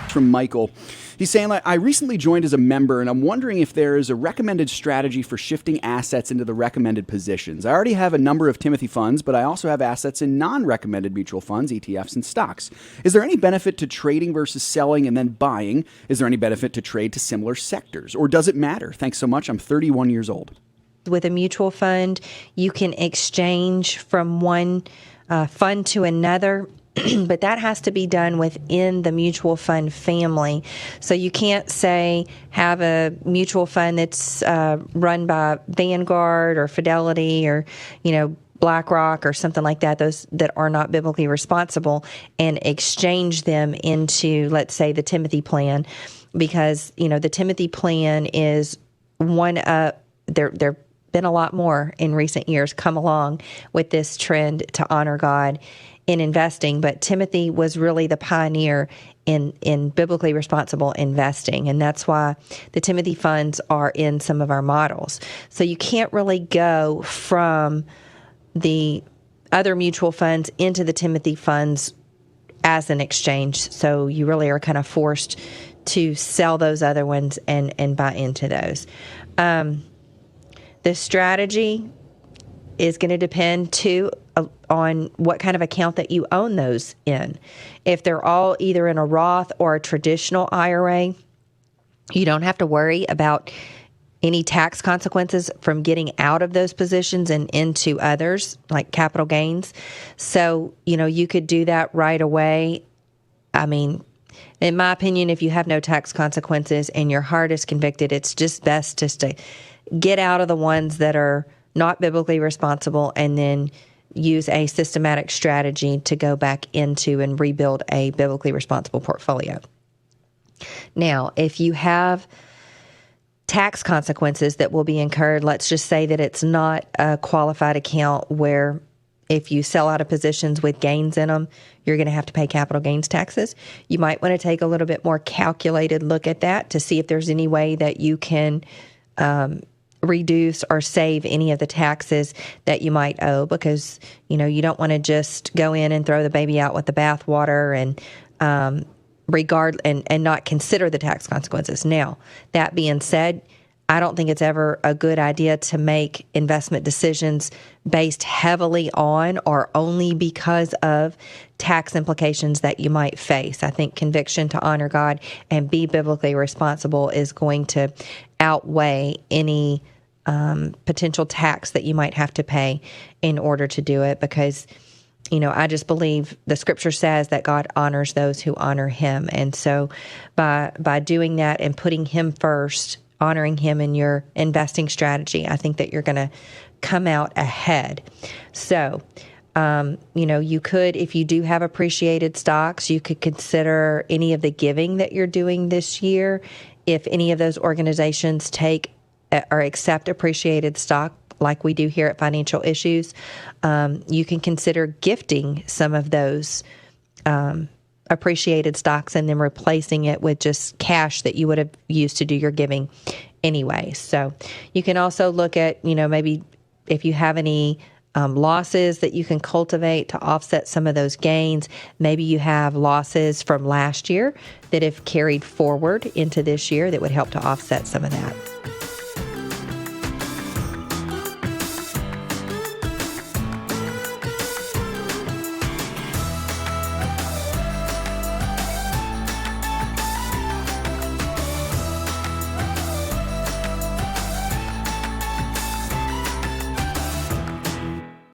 From Michael. He's saying, like, I recently joined as a member, and I'm wondering if there is a recommended strategy for shifting assets into the recommended positions. I already have a number of Timothy funds, but I also have assets in non-recommended mutual funds, ETFs, and stocks. Is there any benefit to trading versus selling and then buying? Is there any benefit to trade to similar sectors? Or does it matter? Thanks so much. I'm 31 years old. With a mutual fund, you can exchange from one fund to another, but that has to be done within the mutual fund family. So you can't say have a mutual fund that's run by Vanguard or Fidelity or, BlackRock or something like that, those that are not biblically responsible, and exchange them into, let's say, the Timothy plan, because, the Timothy plan is one of, there been a lot more in recent years come along with this trend to honor God in investing, but Timothy was really the pioneer in biblically responsible investing, and that's why the Timothy funds are in some of our models. So you can't really go from the other mutual funds into the Timothy funds as an exchange, so you really are kind of forced to sell those other ones and buy into those. The strategy is going to depend, too, on what kind of account that you own those in. If they're all either in a Roth or a traditional IRA, you don't have to worry about any tax consequences from getting out of those positions and into others, like capital gains. So, you could do that right away. I mean, in my opinion, if you have no tax consequences and your heart is convicted, it's just best just to get out of the ones that are not biblically responsible and then use a systematic strategy to go back into and rebuild a biblically responsible portfolio. Now, if you have tax consequences that will be incurred, let's just say that it's not a qualified account where if you sell out of positions with gains in them, you're going to have to pay capital gains taxes. You might want to take a little bit more calculated look at that to see if there's any way that you can reduce or save any of the taxes that you might owe, because you don't want to just go in and throw the baby out with the bathwater and regard and not consider the tax consequences. Now, that being said, I don't think it's ever a good idea to make investment decisions based heavily on or only because of tax implications that you might face. I think conviction to honor God and be biblically responsible is going to outweigh any potential tax that you might have to pay in order to do it, because I just believe the scripture says that God honors those who honor him. And so by doing that and putting him first, honoring him in your investing strategy, I think that you're going to come out ahead. So, you could, if you do have appreciated stocks, you could consider any of the giving that you're doing this year. If any of those organizations take or accept appreciated stock, like we do here at Financial Issues, you can consider gifting some of those appreciated stocks and then replacing it with just cash that you would have used to do your giving anyway. So you can also look at, maybe if you have any losses that you can cultivate to offset some of those gains. Maybe you have losses from last year that have carried forward into this year that would help to offset some of that.